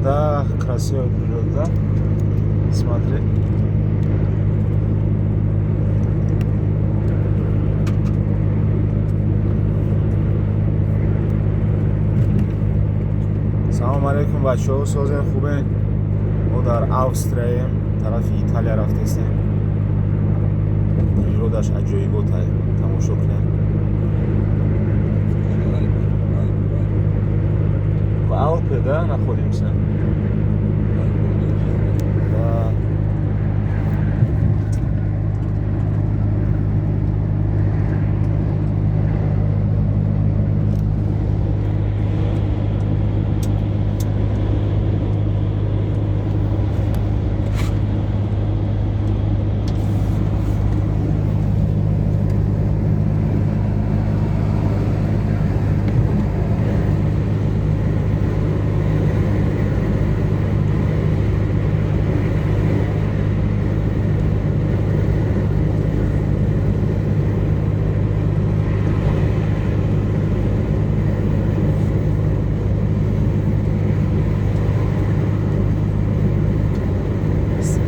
Да, красивая природа. Смотри. سلام علیکم بچه ها، سازه خوبه؟ ما در اوستریا طرف ایتالیا رفتیم. природаش عجایباته، تماشا کنیم. و алпе да находимся. Да.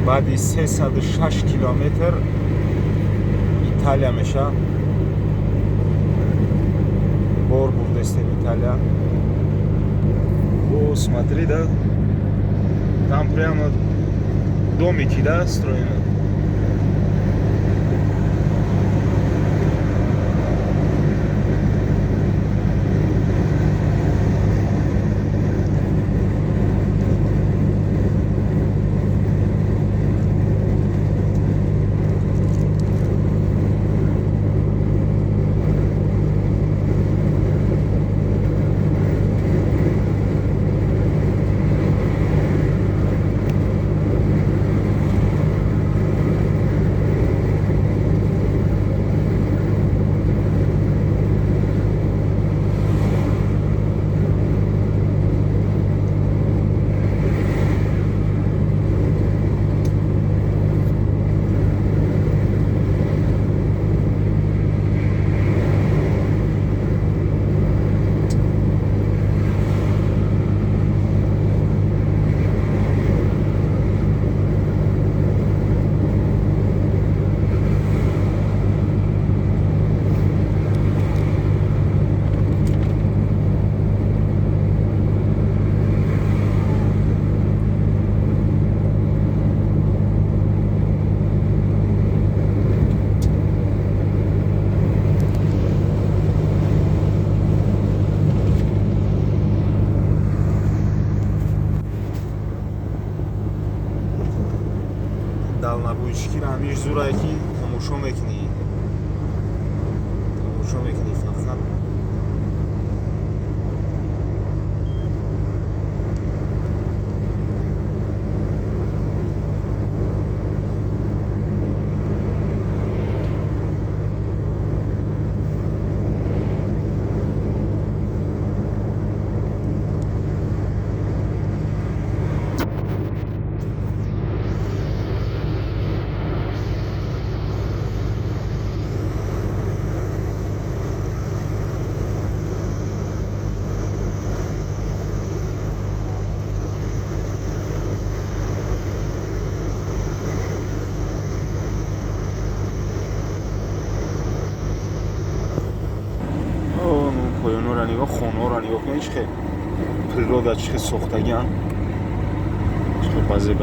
بعد 306 километр Италия меша. Бор бурдестем Италия. О, смотри, да? Там прямо домики, да, строены. دلنبویشکی رو همیش زوره که تماشا میکنی فقط نگاه خونه را نگاه کنید، چه природа چه ساختگیان، چه بازه